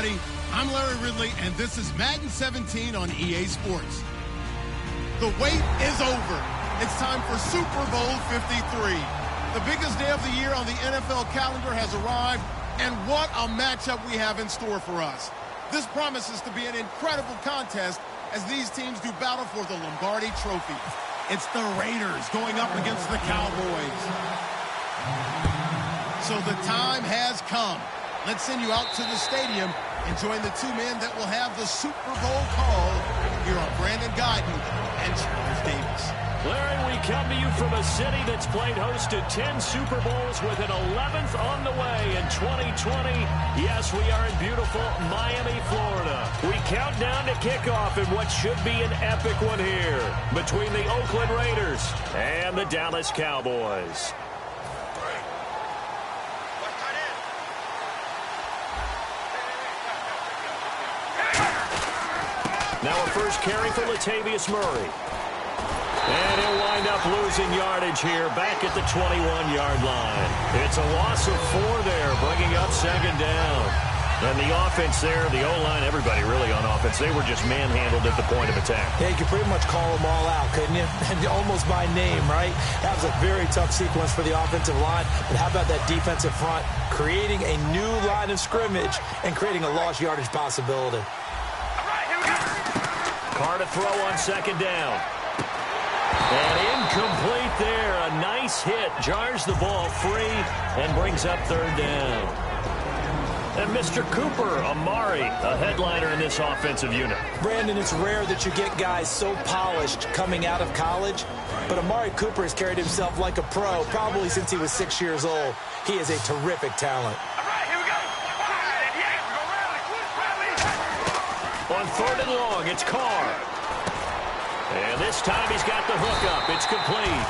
everybody. I'm Larry Ridley, and this is Madden 17 on EA Sports. The wait is over. It's time for Super Bowl 53. The biggest day of the year on the NFL calendar has arrived, and what a matchup we have in store for us. This promises to be an incredible contest as these teams do battle for the Lombardi Trophy. It's the Raiders going up against the Cowboys. So the time has come. Let's send you out to the stadium and join the two men that will have the Super Bowl call. Here are Brandon Guyton and Charles Davis. Larry, we come to you from a city that's played host to 10 Super Bowls with an 11th on the way in 2020. Yes, we are in beautiful Miami, Florida. We count down to kickoff in what should be an epic one here between the Oakland Raiders and the Dallas Cowboys. Now a first carry for Latavius Murray. And he'll wind up losing yardage here back at the 21-yard line. It's a loss of 4 there, bringing up second down. And the offense there, the O-line, everybody really on offense, they were just manhandled at the point of attack. Yeah, you could pretty much call them all out, couldn't you? Almost by name, right? That was a very tough sequence for the offensive line. But how about that defensive front creating a new line of scrimmage and creating a lost yardage possibility? Carr to throw on second down. And incomplete there. A nice hit. Jars the ball free and brings up third down. And Mr. Cooper, Amari, a headliner in this offensive unit. Brandon, it's rare that you get guys so polished coming out of college, but Amari Cooper has carried himself like a pro probably since he was 6 years old. He is a terrific talent. On third and long, it's Carr. And this time he's got the hook up. It's complete.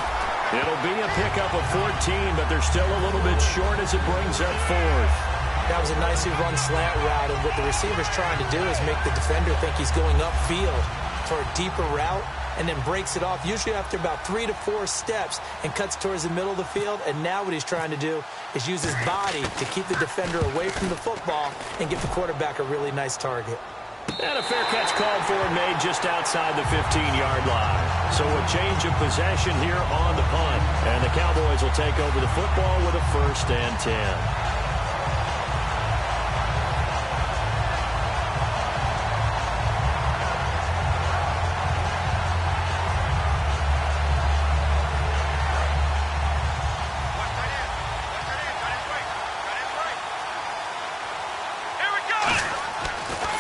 It'll be a pickup of 14, but they're still a little bit short as it brings up fourth. That was a nicely run slant route, and what the receiver's trying to do is make the defender think he's going upfield for a deeper route, and then breaks it off, usually after about 3 to 4 steps, and cuts towards the middle of the field. And now what he's trying to do is use his body to keep the defender away from the football and give the quarterback a really nice target. And a fair catch called for and made just outside the 15-yard line. So a change of possession here on the punt. And the Cowboys will take over the football with a 1st and 10.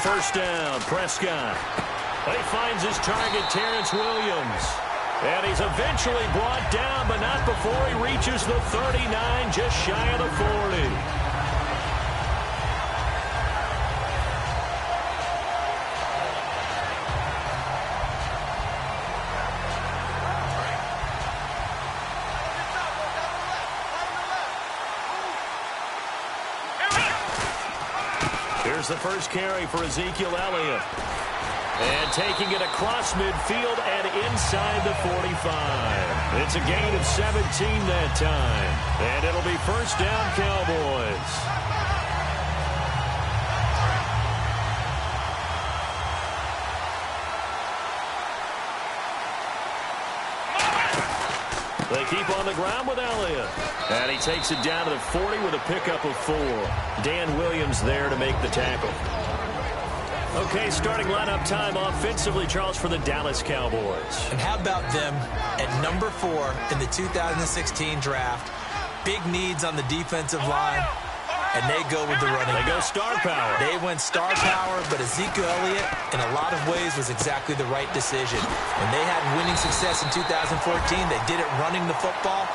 First down, Prescott. But he finds his target, Terrence Williams. And he's eventually brought down, but not before he reaches the 39, just shy of the 40. Here's the first carry for Ezekiel Elliott. And taking it across midfield and inside the 45. It's a gain of 17 that time. And it'll be first down, Cowboys. They keep on the ground with Elliott. And he takes it down to the 40 with a pickup of 4. Dan Williams there to make the tackle. Okay, starting lineup time offensively, Charles, for the Dallas Cowboys. And how about them at number 4 in the 2016 draft? Big needs on the defensive line, and they go with the running. They go star power. They went star power, but Ezekiel Elliott, in a lot of ways, was exactly the right decision. When they had winning success in 2014, they did it running the football.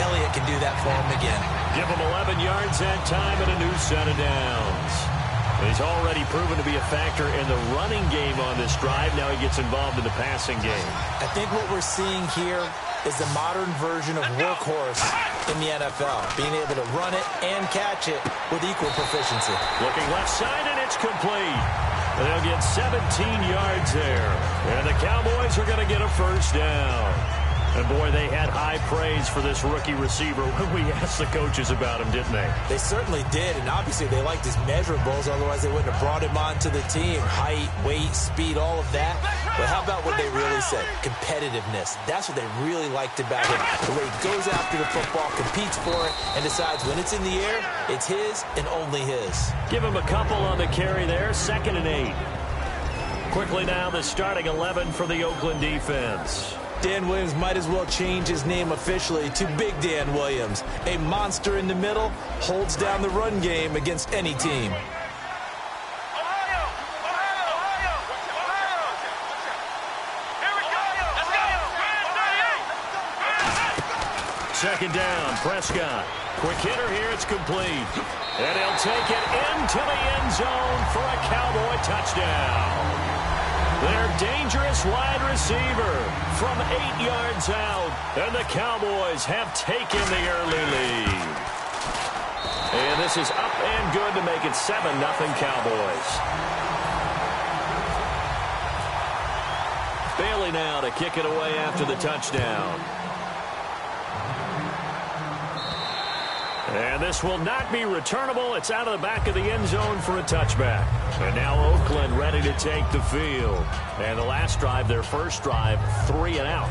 Elliott can do that for them again. Give him 11 yards that time and a new set of downs. He's already proven to be a factor in the running game on this drive. Now he gets involved in the passing game. I think what we're seeing here is the modern version of workhorse in the NFL, being able to run it and catch it with equal proficiency. Looking left side, and it's complete. They'll get 17 yards there. And the Cowboys are going to get a first down. And, boy, they had high praise for this rookie receiver when we asked the coaches about him, didn't they? They certainly did, and obviously they liked his measurables. Otherwise, they wouldn't have brought him onto the team. Height, weight, speed, all of that. But how about what they really said? Competitiveness. That's what they really liked about him. The way he goes after the football, competes for it, and decides when it's in the air, it's his and only his. Give him a couple on the carry there, 2nd and 8. Quickly now, the starting 11 for the Oakland defense. Dan Williams might as well change his name officially to Big Dan Williams. A monster in the middle, holds down the run game against any team. Second down, Prescott. Quick hitter here, it's complete. And he'll take it into the end zone for a Cowboy touchdown. Their dangerous wide receiver from 8 yards out. And the Cowboys have taken the early lead. And this is up and good to make it 7-0 Cowboys. Bailey now to kick it away after the touchdown. And this will not be returnable. It's out of the back of the end zone for a touchback. And now Oakland ready to take the field. And the last drive, their first drive, 3 and out.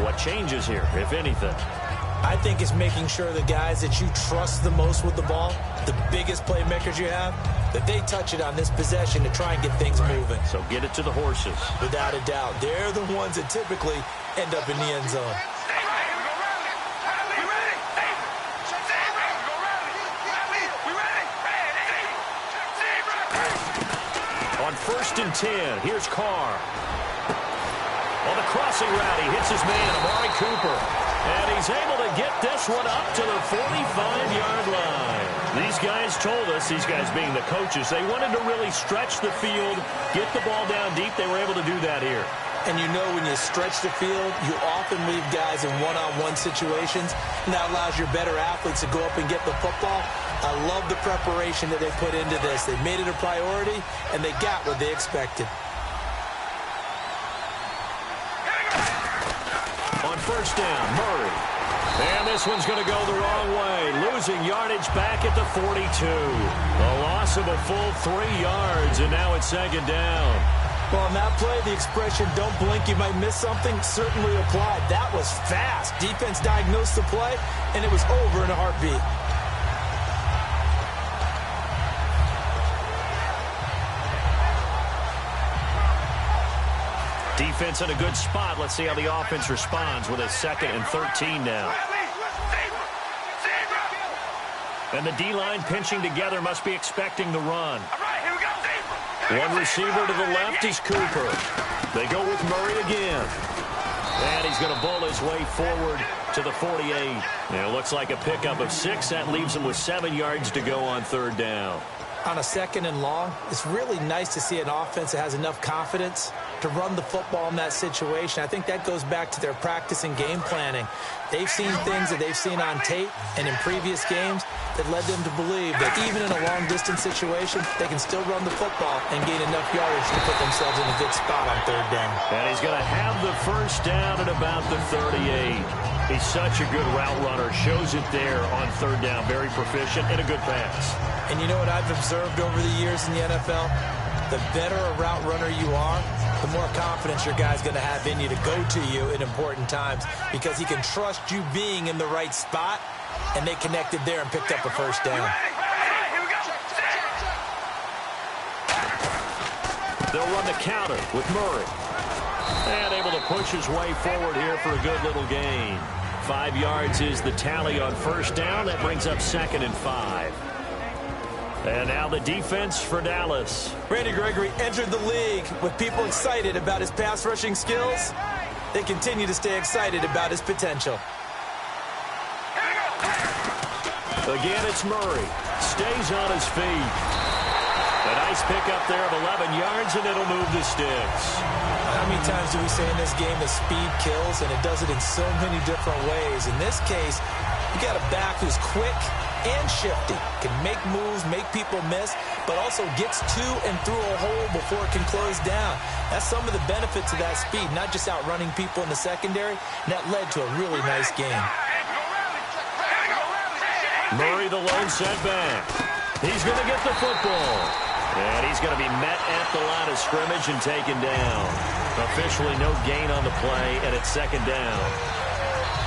What changes here, if anything? I think it's making sure the guys that you trust the most with the ball, the biggest playmakers you have, that they touch it on this possession to try and get things moving. So get it to the horses. Without a doubt. They're the ones that typically end up in the end zone. On 1st and 10, here's Carr. On the crossing route, he hits his man, Amari Cooper. And he's able to get this one up to the 45-yard line. These guys told us, these guys being the coaches, they wanted to really stretch the field, get the ball down deep. They were able to do that here. And you know when you stretch the field, you often leave guys in one-on-one situations, and that allows your better athletes to go up and get the football. I love the preparation that they put into this. They made it a priority, and they got what they expected. On 1st down, Murray. And this one's going to go the wrong way. Losing yardage back at the 42. A loss of a full 3 yards, and now it's 2nd down. Well, on that play, the expression, don't blink, you might miss something, certainly applied. That was fast. Defense diagnosed the play, and it was over in a heartbeat. Defense in a good spot. Let's see how the offense responds with a 2nd and 13 now. And the D-line pinching together, must be expecting the run. One receiver to the left is Cooper. They go with Murray again. And he's going to bull his way forward to the 48. And it looks like a pickup of 6. That leaves him with 7 yards to go on 3rd down. On a 2nd and long, it's really nice to see an offense that has enough confidence to run the football in that situation. I think that goes back to their practice and game planning. They've seen things that they've seen on tape and in previous games that led them to believe that even in a long-distance situation, they can still run the football and gain enough yardage to put themselves in a good spot on 3rd down. And he's going to have the 1st down at about the 38. He's such a good route runner. Shows it there on 3rd down. Very proficient and a good pass. And you know what I've observed over the years in the NFL? The better a route runner you are, the more confidence your guy's going to have in you to go to you in important times because he can trust you being in the right spot, and they connected there and picked up a 1st down. They'll run the counter with Murray. And able to push his way forward here for a good little gain. 5 yards is the tally on 1st down. That brings up 2nd and 5. And now the defense for Dallas. Randy Gregory entered the league with people excited about his pass rushing skills. They continue to stay excited about his potential. Again, it's Murray. Stays on his feet. A nice pickup there of 11 yards, and it'll move the sticks. How many times do we say in this game that speed kills, and it does it in so many different ways? In this case, You got a back who's quick and shifty, can make moves, make people miss, but also gets to and through a hole before it can close down. That's some of the benefits of that speed, not just outrunning people in the secondary, and that led to a really nice game. Murray, the lone setback. He's going to get the football. And he's going to be met at the line of scrimmage and taken down. Officially no gain on the play, and it's second down.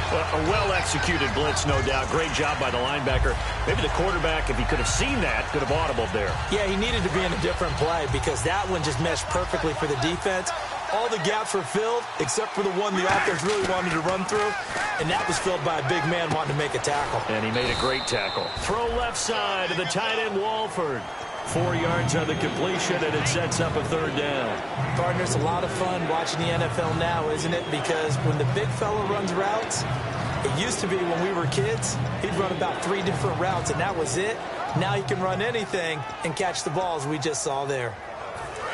Well, a well-executed blitz, no doubt. Great job by the linebacker. Maybe the quarterback, if he could have seen that, could have audibled there. Yeah, he needed to be in a different play because that one just meshed perfectly for the defense. All the gaps were filled except for the one the offense really wanted to run through, and that was filled by a big man wanting to make a tackle. And he made a great tackle. Throw left side to the tight end, Walford. 4 yards on the completion, and it sets up a third down. Partners, a lot of fun watching the NFL now, isn't it? Because when the big fella runs routes, it used to be when we were kids, he'd run about 3 different routes, and that was it. Now he can run anything and catch the balls we just saw there.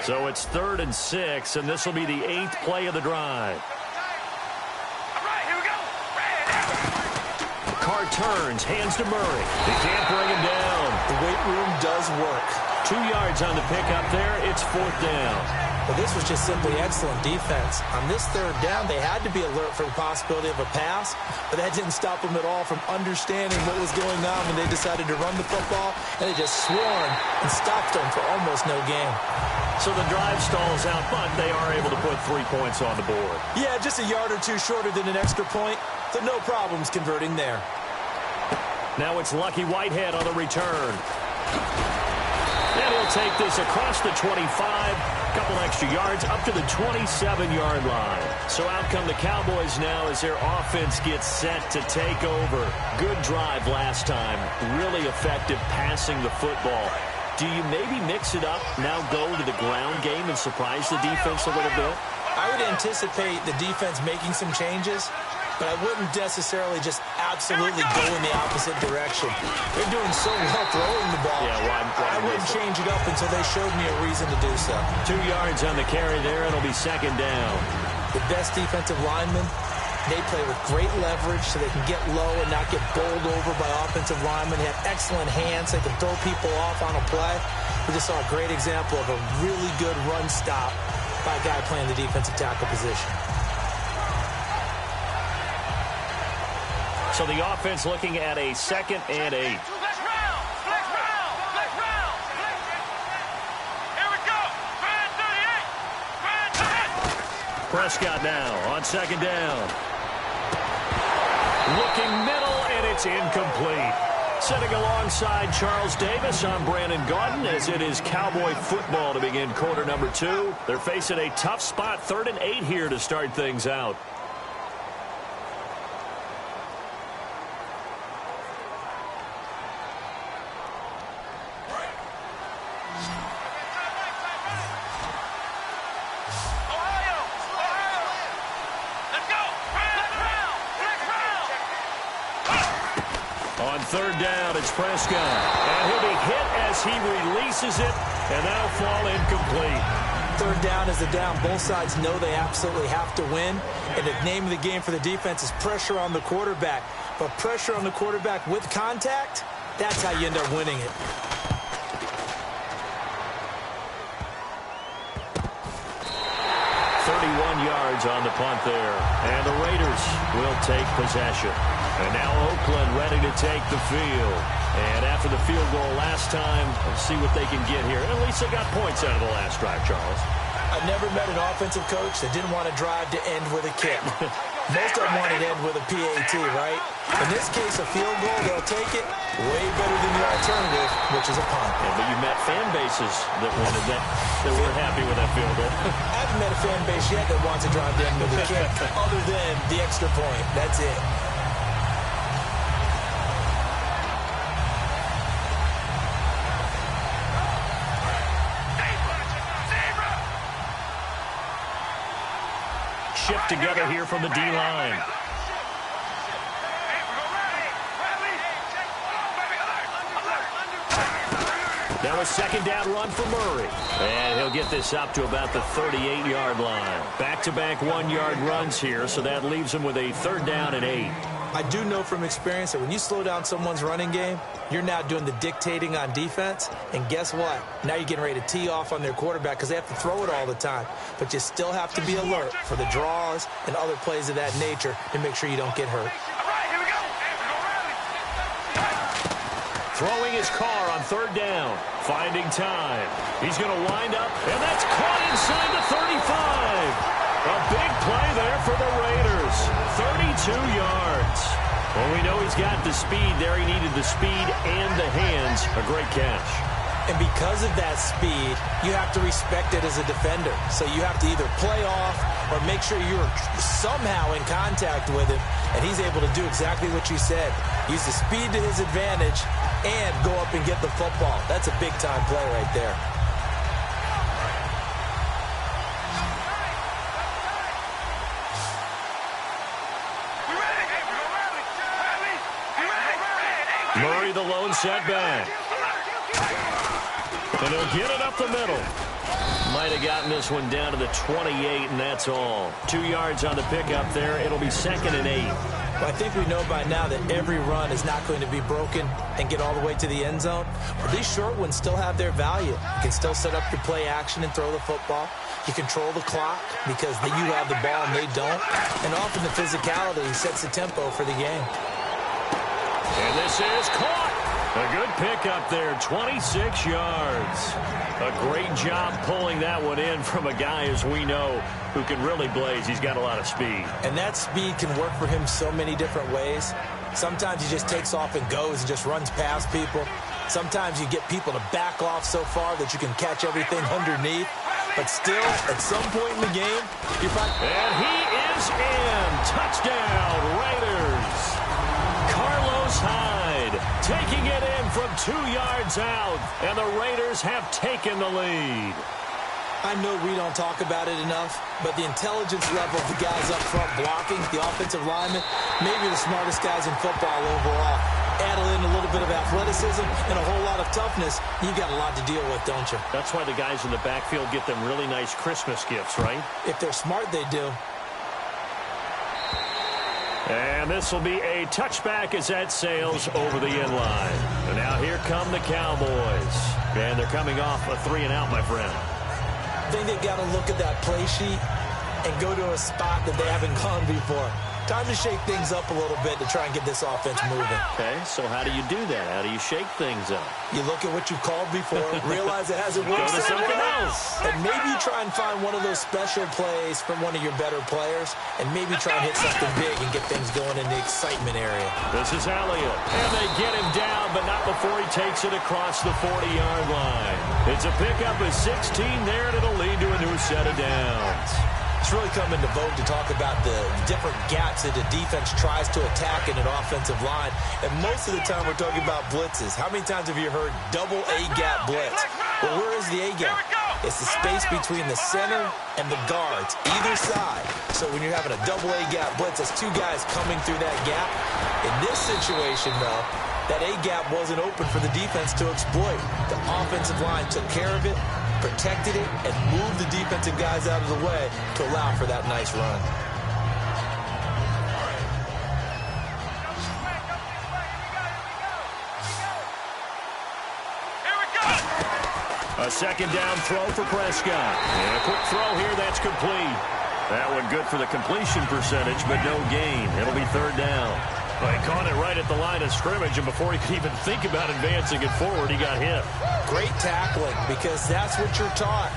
So it's 3rd and 6, and this will be the 8th play of the drive. All right, here we go. Carr turns, hands to Murray. He can't bring him down. The weight room does work. 2 yards on the pickup there. It's 4th down. Well, this was just simply excellent defense. On this 3rd down, they had to be alert for the possibility of a pass, but that didn't stop them at all from understanding what was going on when they decided to run the football, and they just swarmed and stopped them for almost no gain. So the drive stalls out, but they are able to put 3 points on the board. Yeah, just a yard or two shorter than an extra point, so no problems converting there. Now it's Lucky Whitehead on the return. And he'll take this across the 25, a couple extra yards, up to the 27-yard line. So out come the Cowboys now as their offense gets set to take over. Good drive last time. Really effective passing the football. Do you maybe mix it up, now go to the ground game and surprise the defense a little bit? I would anticipate the defense making some changes, but I wouldn't necessarily just absolutely go in the opposite direction. They're doing so well throwing the ball. Yeah, I wouldn't change it up until they showed me a reason to do so. 2 yards on the carry there, and it'll be second down. The best defensive linemen, they play with great leverage so they can get low and not get bowled over by offensive linemen. They have excellent hands. They can throw people off on a play. We just saw a great example of a really good run stop by a guy playing the defensive tackle position. So the offense looking at a 2nd and 8. Let's round. Here we go. Grand 38. Prescott now on 2nd down. Looking middle, and it's incomplete. Sitting alongside Charles Davis, I'm Brandon Gaudin, as it is Cowboy football to begin quarter number 2. They're facing a tough spot, 3rd and 8 here to start things out. On 3rd down, it's Prescott. And he'll be hit as he releases it, and that'll fall incomplete. 3rd down is the down. Both sides know they absolutely have to win. And the name of the game for the defense is pressure on the quarterback. But pressure on the quarterback with contact, that's how you end up winning it. Yards on the punt there. And the Raiders will take possession. And now Oakland ready to take the field. And after the field goal last time, let's see what they can get here. At least they got points out of the last drive, Charles. I've never met an offensive coach that didn't want to drive to end with a kick. Most of them want to end with a PAT, right? In this case, a field goal, they'll take it way better than the alternative, which is a punt. Yeah, but you met fan bases that wanted that weren't happy with that field goal. I haven't met a fan base yet that wants to drive to end with a kick other than the extra point. That's it. Shift together here from the D-line. Now a second down run for Murray. And he'll get this up to about the 38-yard line. Back-to-back 1-yard runs here, so that leaves him with a 3rd down and 8. I do know from experience that when you slow down someone's running game, you're now doing the dictating on defense. And guess what? Now you're getting ready to tee off on their quarterback because they have to throw it all the time. But you still have to be alert for the draws and other plays of that nature to make sure you don't get hurt. All right, here we go. Throwing his car on 3rd down. Finding time. He's going to wind up, and that's caught inside the 35. A big play there for the Raiders. 32 yards. Well, we know he's got the speed there. He needed the speed and the hands. A great catch. And because of that speed, you have to respect it as a defender. So you have to either play off or make sure you're somehow in contact with him. And he's able to do exactly what you said. Use the speed to his advantage and go up and get the football. That's a big-time play right there. Murray, the lone setback. And he'll get it up the middle. Might have gotten this one down to the 28, and that's all. 2 yards on the pickup there. It'll be 2nd and 8. Well, I think we know by now that every run is not going to be broken and get all the way to the end zone. But these short ones still have their value. You can still set up your play action and throw the football. You control the clock because you have the ball and they don't. And often the physicality sets the tempo for the game. And this is caught. A good pickup there, 26 yards. A great job pulling that one in from a guy, as we know, who can really blaze. He's got a lot of speed. And that speed can work for him so many different ways. Sometimes he just takes off and goes and just runs past people. Sometimes you get people to back off so far that you can catch everything underneath. But still, at some point in the game, you're fine. And he is in. Touchdown, Raiders. Carlos Hyde taking it in from 2 yards out, and the Raiders have taken the lead. I know we don't talk about it enough, but the intelligence level of the guys up front blocking, the offensive linemen, maybe the smartest guys in football overall. Add in a little bit of athleticism and a whole lot of toughness, you got a lot to deal with, don't you? That's why the guys in the backfield get them really nice Christmas gifts, right? If they're smart, they do. And this will be a touchback as that sails over the end line. And now here come the Cowboys. And they're coming off a 3-and-out, my friend. I think they've got to look at that play sheet and go to a spot that they haven't gone before. Time to shake things up a little bit to try and get this offense moving. Okay, so how do you do that? How do you shake things up? You look at what you called before, realize it hasn't worked. Go to something else. And maybe you try and find one of those special plays from one of your better players, and maybe try and hit something big and get things going in the excitement area. This is Elliott. And they get him down, but not before he takes it across the 40-yard line. It's a pickup of 16 there, and it'll lead to a new set of downs. It's really come into vogue to talk about the different gaps that the defense tries to attack in an offensive line. And most of the time we're talking about blitzes. How many times have you heard double A-gap blitz? Well, where is the A-gap? It's the space between the center and the guards, either side. So when you're having a double A-gap blitz, that's two guys coming through that gap. In this situation, though, that A-gap wasn't open for the defense to exploit. The offensive line took care of it, protected it, and moved the defensive guys out of the way to allow for that nice run. A second down throw for Prescott. And a quick throw here, that's complete. That one good for the completion percentage, but no gain. It'll be 3rd down. Well, he caught it right at the line of scrimmage, and before he could even think about advancing it forward, he got hit. Great tackling, because that's what you're taught.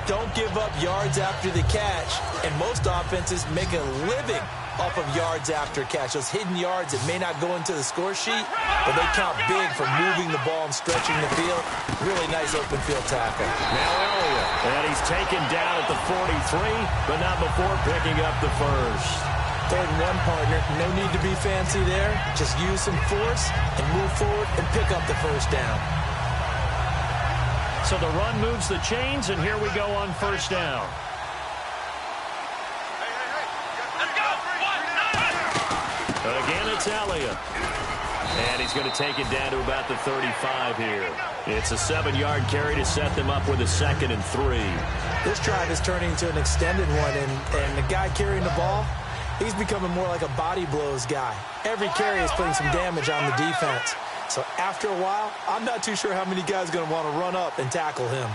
Don't give up yards after the catch, and most offenses make a living off of yards after catch. Those hidden yards that may not go into the score sheet, but they count big for moving the ball and stretching the field. Really nice open field tackle. Now Elliott, and he's taken down at the 43, but not before picking up the first. 3rd and 1, partner. No need to be fancy there. Just use some force and move forward and pick up the first down. So the run moves the chains, and here we go on 1st down. Again, a It's Elliott. And he's going to take it down to about the 35 here. It's a 7-yard carry to set them up with a 2nd and 3. This drive is turning into an extended one, and the guy carrying the ball, he's becoming more like a body blows guy. Every carry is putting some damage on the defense. So after a while, I'm not too sure how many guys are going to want to run up and tackle him.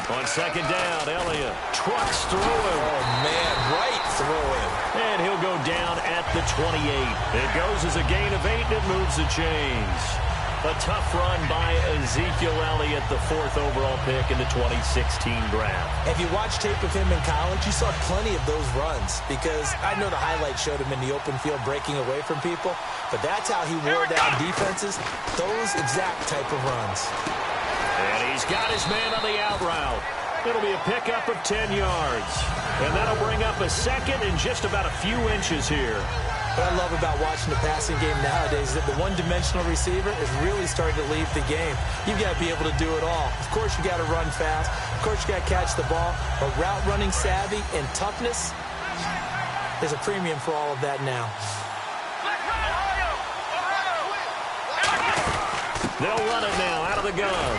On 2nd down, Elliott trucks through him. Oh, man, right through him. And he'll go down at the 28. It goes as a gain of 8, and it moves the chains. A tough run by Ezekiel Elliott, the 4th overall pick in the 2016 draft. If you watch tape of him in college, you saw plenty of those runs because I know the highlights showed him in the open field breaking away from people, but that's how he wore down defenses, those exact type of runs. And he's got his man on the out route. It'll be a pickup of 10 yards. And that'll bring up a 2nd and just about a few inches here. What I love about watching the passing game nowadays is that the one-dimensional receiver is really starting to leave the game. You've got to be able to do it all. Of course, you got to run fast. Of course, you got to catch the ball. But route running savvy and toughness, there's a premium for all of that now. They'll run it now out of the gun.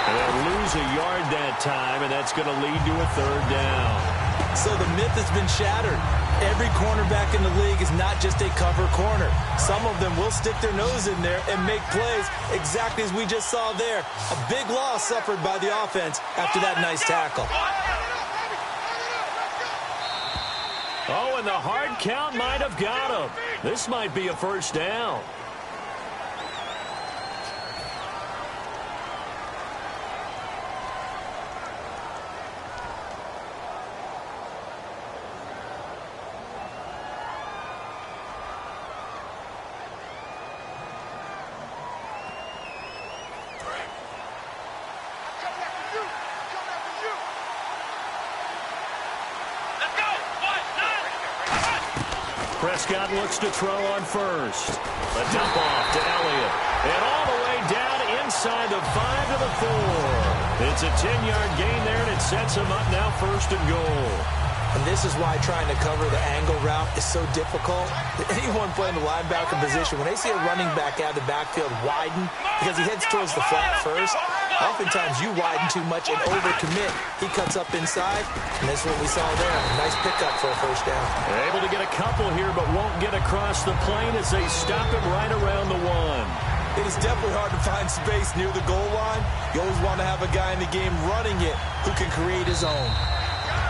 They'll lose a yard that time, and that's going to lead to a 3rd down. So the myth has been shattered. Every cornerback in the league is not just a cover corner. Some of them will stick their nose in there and make plays exactly as we just saw there. A big loss suffered by the offense after that nice tackle. Oh, and the hard count might have got him. This might be a 1st down. Prescott looks to throw on 1st. A dump off to Elliott. And all the way down inside the 5 to the 4. It's a 10-yard gain there, and it sets him up now 1st and goal. And this is why trying to cover the angle route is so difficult. Anyone playing the linebacker position, when they see a running back out of the backfield widen because he heads towards the flat first, oftentimes you widen too much and overcommit. He cuts up inside, and that's what we saw there. A nice pickup for a 1st down. They're able to get a couple here, but won't get across the plane as they stop him right around the 1. It is definitely hard to find space near the goal line. You always want to have a guy in the game running it who can create his own.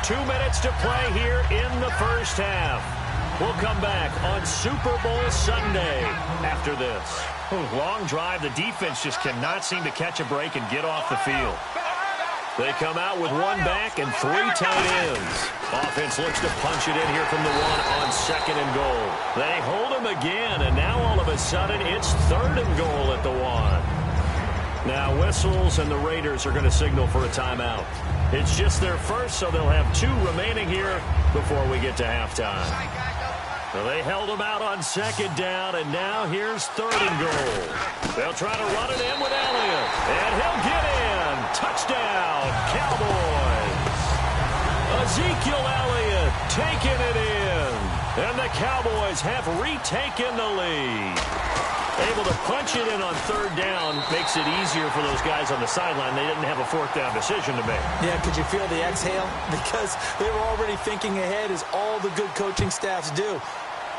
2 minutes to play here in the 1st half. We'll come back on Super Bowl Sunday after this. Long drive. The defense just cannot seem to catch a break and get off the field. They come out with 1 back and 3 tight ends. Offense looks to punch it in here from the 1 on 2nd and goal. They hold him again, and now all of a sudden it's 3rd and goal at the 1. Now whistles, and the Raiders are going to signal for a timeout. It's just their first, so they'll have 2 remaining here before we get to halftime. So they held him out on 2nd down, and now here's 3rd and goal. They'll try to run it in with Elliott, and he'll get in. Touchdown, Cowboys. Ezekiel Elliott taking it in, and the Cowboys have retaken the lead. Able to punch it in on 3rd down makes it easier for those guys on the sideline. They didn't have a 4th down decision to make. Yeah, could you feel the exhale? Because they were already thinking ahead, as all the good coaching staffs do.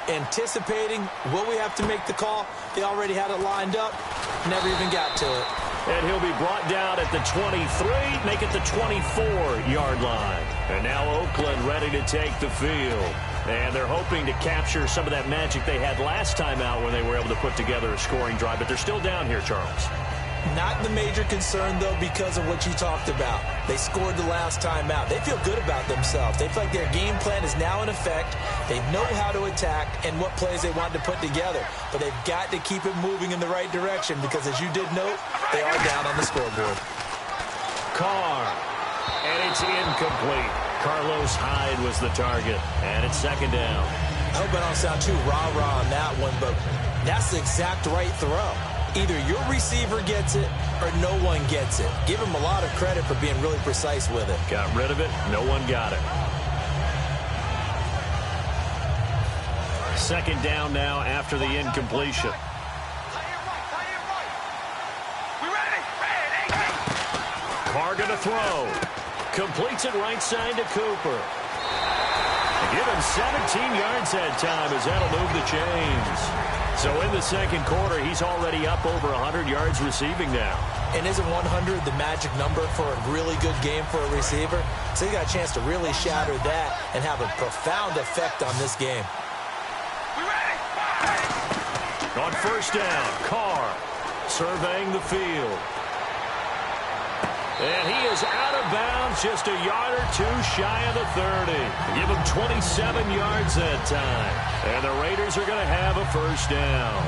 Anticipating, will we have to make the call? They already had it lined up, never even got to it. And he'll be brought down at the 23, make it the 24-yard line. And now Oakland ready to take the field. And they're hoping to capture some of that magic they had last time out when they were able to put together a scoring drive. But they're still down here, Charles. Not the major concern, though, because of what you talked about. They scored the last time out. They feel good about themselves. They feel like their game plan is now in effect. They know how to attack and what plays they want to put together. But they've got to keep it moving in the right direction because, as you did note, they are down on the scoreboard. Carr. And it's incomplete. Carlos Hyde was the target. And it's 2nd down. I hope I don't sound too rah-rah on that one, but that's the exact right throw. Either your receiver gets it or no one gets it. Give him a lot of credit for being really precise with it. Got rid of it. No one got it. Second down now after the incompletion. Carr going to throw. Completes it right side to Cooper. Give him 17 yards that time as that'll move the chains. So in the second quarter, he's already up over 100 yards receiving now. And isn't 100 the magic number for a really good game for a receiver? So he got a chance to really shatter that and have a profound effect on this game. On first down, Carr surveying the field. And he is out of bounds, just a yard or two shy of the 30. Give him 27 yards that time. And the Raiders are going to have a first down.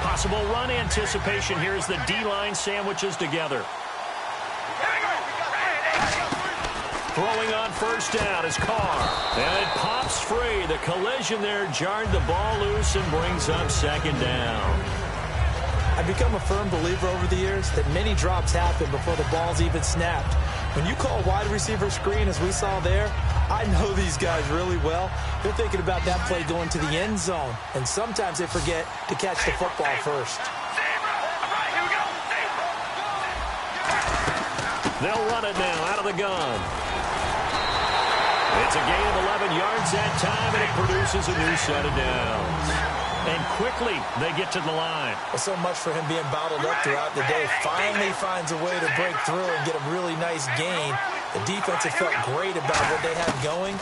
Possible run anticipation here as the D-line sandwiches together. Throwing on first down is Carr. And it pops free. The collision there jarred the ball loose and brings up second down. I've become a firm believer over the years that many drops happen before the ball's even snapped. When you call a wide receiver screen, as we saw there, I know these guys really well. They're thinking about that play going to the end zone, and sometimes they forget to catch the football first. They'll run it now out of the gun. It's a gain of 11 yards that time, and it produces a new set of downs. And quickly, they get to the line. Well, so much for him being bottled up throughout the day. Finally finds a way to break through and get a really nice gain. The defense have felt great about what they have going.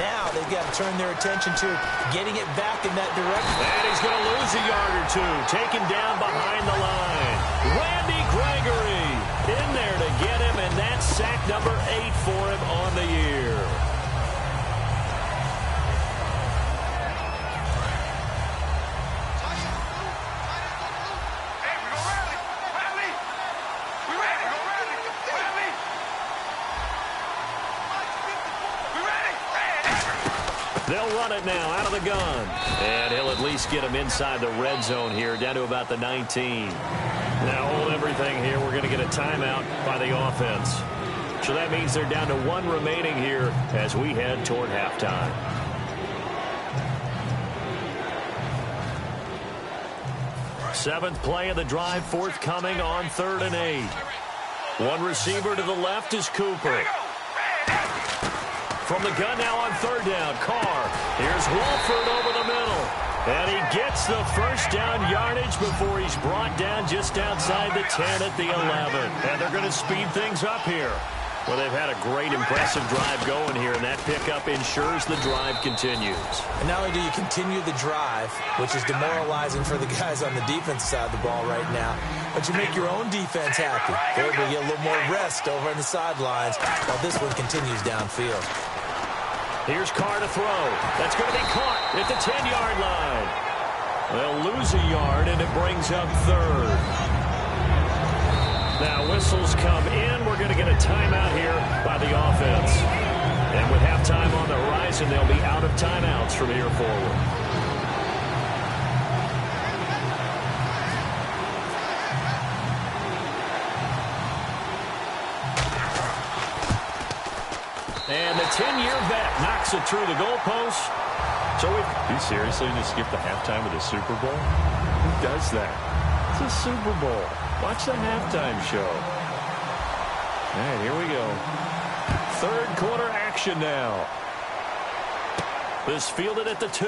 Now they've got to turn their attention to getting it back in that direction. And he's going to lose a yard or two. Taken down behind the line. Randy Gregory in there to get him, and that's sack number 8 for him on the year. They'll run it now out of the gun. And he'll at least get him inside the red zone here, down to about the 19. Now hold everything here. We're going to get a timeout by the offense. So that means they're down to 1 remaining here as we head toward halftime. Seventh play of the drive forthcoming on 3rd and 8. One receiver to the left is Cooper. From the gun now on 3rd down, Carr. Here's Wolford over the middle. And he gets the first down yardage before he's brought down just outside the 10 at the 11. And they're going to speed things up here. Well, they've had a great, impressive drive going here, and that pickup ensures the drive continues. And not only do you continue the drive, which is demoralizing for the guys on the defense side of the ball right now, but you make your own defense happy. They're able to get a little more rest over on the sidelines while this one continues downfield. Here's Carr to throw. That's going to be caught at the 10-yard line. They'll lose a yard, and it brings up 3rd. Now whistles come in. We're going to get a timeout here by the offense. And with halftime on the horizon, they'll be out of timeouts from here forward. And the 10-year vet knocks it through the goalpost. So you seriously just skip the halftime of the Super Bowl? Who does that? It's a Super Bowl. Watch the halftime show. All right, here we go. 3rd quarter action now. This fielded at the 2.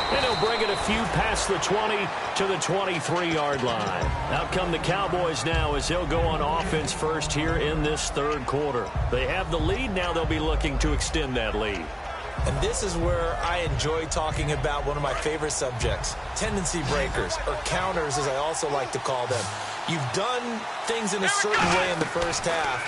And he'll bring it a few past the 20 to the 23-yard line. Out come the Cowboys now as they'll go on offense first here in this 3rd quarter. They have the lead. Now they'll be looking to extend that lead. And this is where I enjoy talking about one of my favorite subjects, tendency breakers, or counters as I also like to call them. You've done things in a certain way in the first half,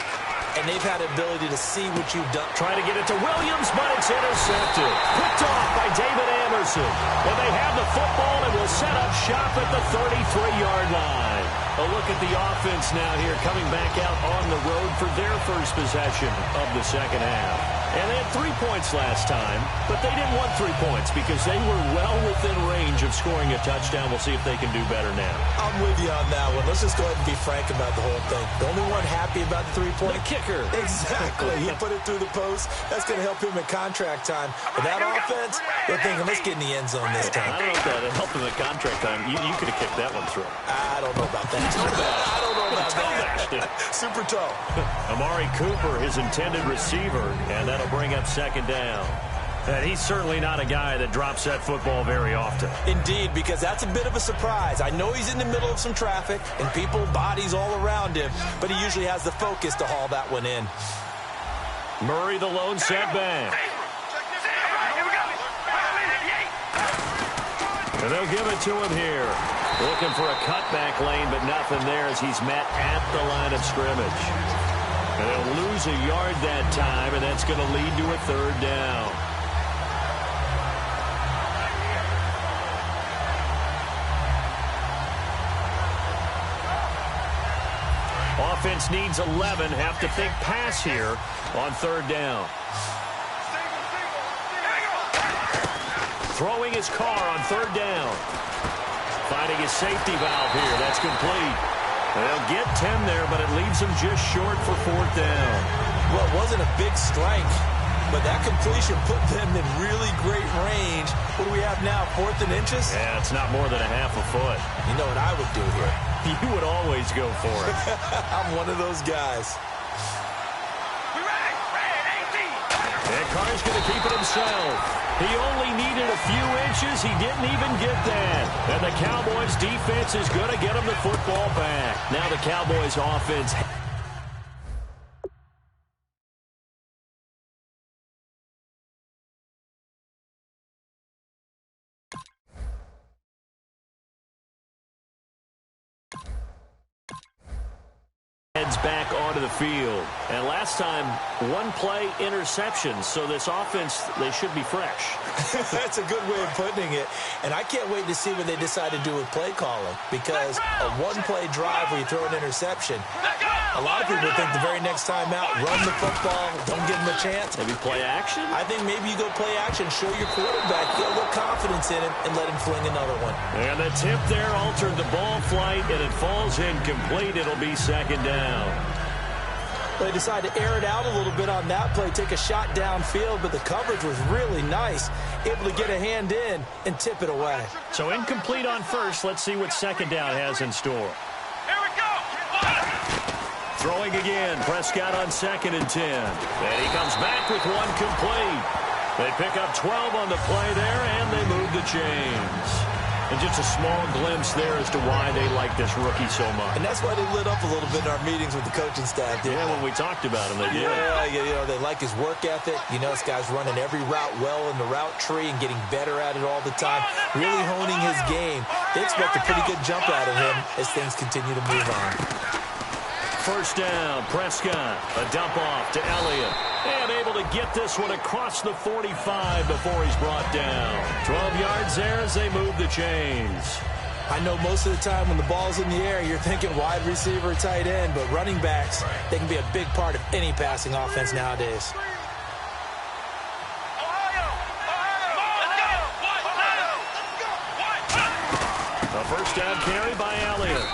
and they've had the ability to see what you've done. Trying to get it to Williams, but it's intercepted. Picked off by David Anderson. And they have the football and will set up shop at the 33-yard line. A look at the offense now here, coming back out on the road for their first possession of the second half. And they had 3 points last time, but they didn't want 3 points because they were well within range of scoring a touchdown. We'll see if they can do better now. I'm with you on that one. Let's just go ahead and be frank about the whole thing. The only one happy about the 3-point. The kicker. Exactly. He put it through the post. That's going to help him in contract time. But that offense, they're thinking, let's get in the end zone this time. I don't know if that helped him in contract time. You could have kicked that one through. I don't know about that. I don't know about that. Super toe. Amari Cooper, his intended receiver, and that'll bring up second down. And he's certainly not a guy that drops that football very often. Indeed, because that's a bit of a surprise. I know he's in the middle of some traffic and people, bodies all around him, but he usually has the focus to haul that one in. Murray, the lone setback. And they'll give it to him here. Looking for a cutback lane, but nothing there as he's met at the line of scrimmage. And they'll lose a yard that time, and that's going to lead to a third down. Offense needs 11. Have to think pass here on third down. Throwing his car on third down. Finding his safety valve here. That's complete. They'll get 10 there, but it leaves them just short for fourth down. Well, it wasn't a big strike, but that completion put them in really great range. What do we have now, 4th and inches? Yeah, it's not more than a half a foot. You know what I would do here? You would always go for it. I'm one of those guys. And Carr's going to keep it himself. He only needed a few inches. He didn't even get that. And the Cowboys' defense is going to get him the football back. Now the Cowboys' offense. Heads back onto the field. And last time, one play interception. So this offense, they should be fresh. That's a good way of putting it. And I can't wait to see what they decide to do with play calling. Because a one-play drive where you throw an interception, a lot of people think the very next time out, run the football, don't give them a chance. Maybe play action? I think maybe you go play action, show your quarterback, get a little confidence in him, and let him fling another one. And the tip there altered the ball flight, and it falls incomplete. It'll be second down. They decided to air it out a little bit on that play, take a shot downfield, but the coverage was really nice, able to get a hand in and tip it away. So incomplete on first. Let's see what second down has in store. Here we go. Throwing again. Prescott on 2nd and 10. And he comes back with one complete. They pick up 12 on the play there, and they move the chains. And just a small glimpse there as to why they like this rookie so much. And that's why they lit up a little bit in our meetings with the coaching staff. Yeah, when we talked about him, they did. Yeah, you know, they like his work ethic. You know, this guy's running every route well in the route tree and getting better at it all the time, really honing his game. They expect a pretty good jump out of him as things continue to move on. First down, Prescott. A dump off to Elliott. And able to get this one across the 45 before he's brought down. 12 yards there as they move the chains. I know most of the time when the ball's in the air, you're thinking wide receiver, tight end, but running backs, they can be a big part of any passing offense nowadays. A first down carry by Elliott.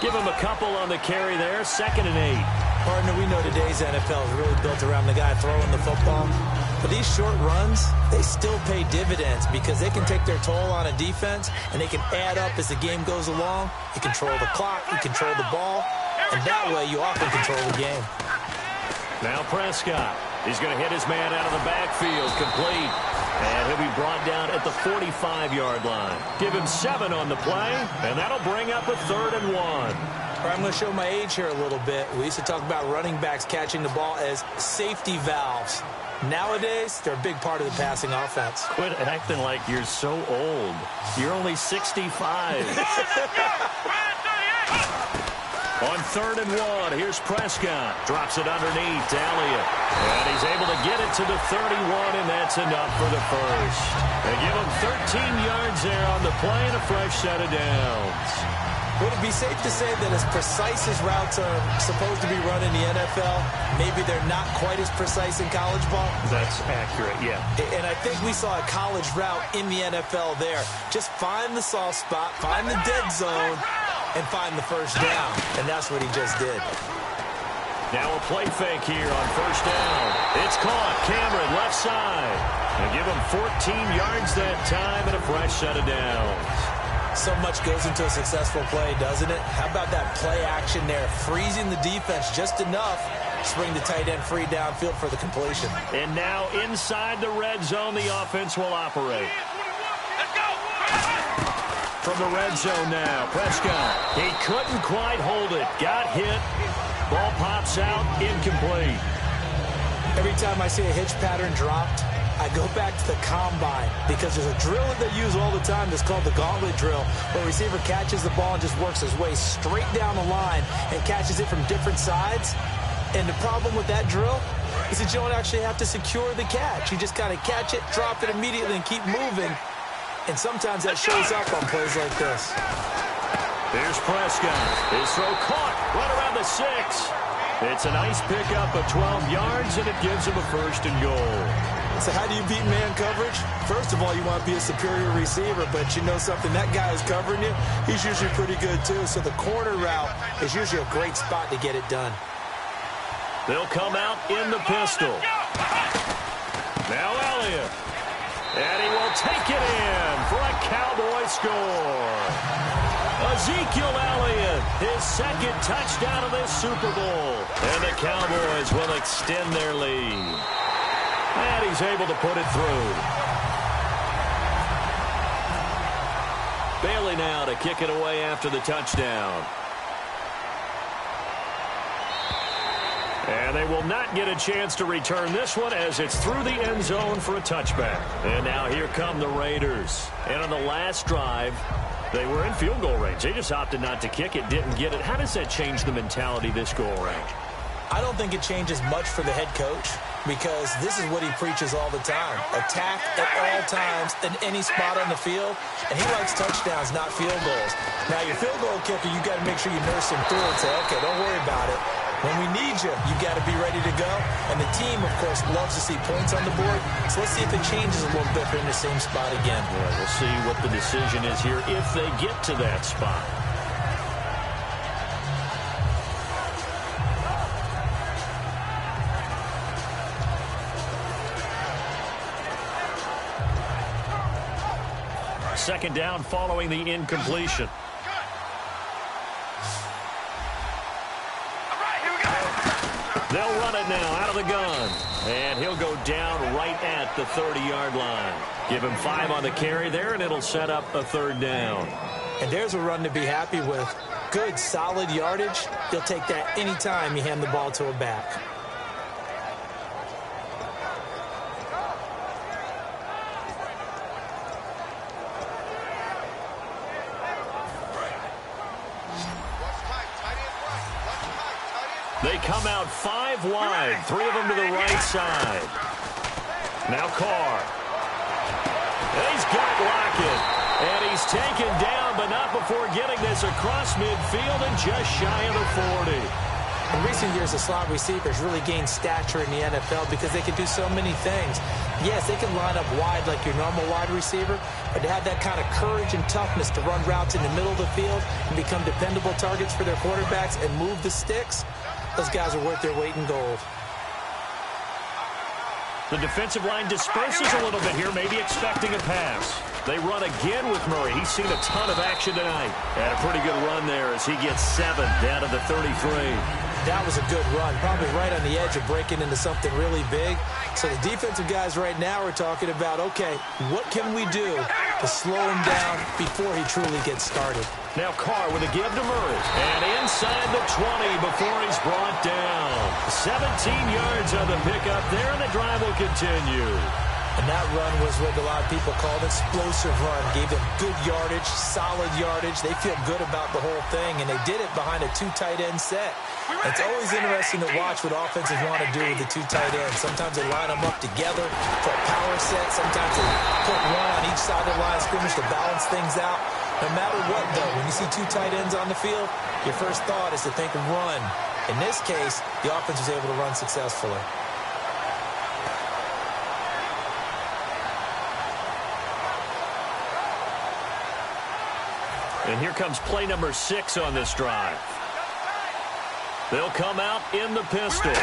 Give him a couple on the carry there. 2nd and 8. Partner, we know today's NFL is really built around the guy throwing the football. But these short runs, they still pay dividends because they can take their toll on a defense and they can add up as the game goes along. You control the clock, you control the ball, and that way you often control the game. Now Prescott. He's going to hit his man out of the backfield. Complete. And he'll be brought down at the 45-yard line. Give him 7 on the play, and that'll bring up a 3rd and 1. All right, I'm going to show my age here a little bit. We used to talk about running backs catching the ball as safety valves. Nowadays, they're a big part of the passing offense. Quit acting like you're so old. You're only 65. On 3rd and 1, here's Prescott. Drops it underneath to Elliott. And he's able to get it to the 31, and that's enough for the first. They give him 13 yards there on the play and a fresh set of downs. Would it be safe to say that as precise as routes are supposed to be run in the NFL, maybe they're not quite as precise in college ball? That's accurate, yeah. And I think we saw a college route in the NFL there. Just find the soft spot, find the dead zone, and find the first down. And that's what he just did. Now a play fake here on first down. It's caught. Cameron, left side. And give him 14 yards that time and a fresh set of downs. So much goes into a successful play, doesn't it? How about that play action there? Freezing the defense just enough to bring the tight end free downfield for the completion. And now inside the red zone, the offense will operate. Let's go. From the red zone now, Prescott. He couldn't quite hold it. Got hit. Ball pops out, incomplete. Every time I see a hitch pattern dropped, I go back to the combine because there's a drill that they use all the time that's called the gauntlet drill, where a receiver catches the ball and just works his way straight down the line and catches it from different sides. And the problem with that drill is that you don't actually have to secure the catch. You just kind of catch it, drop it immediately, and keep moving. And sometimes that shows up on plays like this. Here's Prescott. His throw caught right around the 6. It's a nice pickup of 12 yards, and it gives him a first and goal. So how do you beat man coverage? First of all, you want to be a superior receiver, but you know something, that guy is covering you, he's usually pretty good too. So the corner route is usually a great spot to get it done. They'll come out in the pistol. Now Elliott. And he will take it in for a Cowboy score. Ezekiel Elliott, his second touchdown of this Super Bowl. And the Cowboys will extend their lead. And he's able to put it through. Bailey now to kick it away after the touchdown. And they will not get a chance to return this one as it's through the end zone for a touchback. And now here come the Raiders. And on the last drive, they were in field goal range. They just opted not to kick it, didn't get it. How does that change the mentality this go-around? I don't think it changes much for the head coach because this is what he preaches all the time. Attack at all times in any spot on the field. And he likes touchdowns, not field goals. Now, your field goal kicker, you got to make sure you nurse him through and say, okay, don't worry about it. When we need you, you got to be ready to go. And the team, of course, loves to see points on the board. So let's see if it changes a little bit if they're in the same spot again. Yeah, we'll see what the decision is here if they get to that spot. Second down following the incompletion. They'll run it now out of the gun. And he'll go down right at the 30-yard line. Give him 5 on the carry there, and it'll set up a third down. And there's a run to be happy with. Good, solid yardage. You'll take that anytime you hand the ball to a back. They come out 5 wide, 3 of them to the right side. Now Carr. And he's got Lockett. And he's taken down, but not before getting this across midfield and just shy of the 40. In recent years, the slot receivers really gained stature in the NFL because they can do so many things. Yes, they can line up wide like your normal wide receiver, but to have that kind of courage and toughness to run routes in the middle of the field and become dependable targets for their quarterbacks and move the sticks, those guys are worth their weight in gold. The defensive line disperses a little bit here, maybe expecting a pass. They run again with Murray. He's seen a ton of action tonight. And a pretty good run there as he gets 7 down to the 33. That was a good run, probably right on the edge of breaking into something really big. So the defensive guys right now are talking about, okay, what can we do to slow him down before he truly gets started? Now Carr with a give to Murray. And inside the 20 before he's brought down. 17 yards on the pickup there, and the drive will continue. And that run was what a lot of people called an explosive run. Gave them good yardage, solid yardage. They feel good about the whole thing, and they did it behind a 2 tight end set. It's always interesting to watch what offenses want to do with the 2 tight ends. Sometimes they line them up together for a power set. Sometimes they put one on each side of the line of scrimmage to balance things out. No matter what, though, when you see two tight ends on the field, your first thought is to think run. In this case, the offense was able to run successfully. And here comes play number 6 on this drive. They'll come out in the pistol.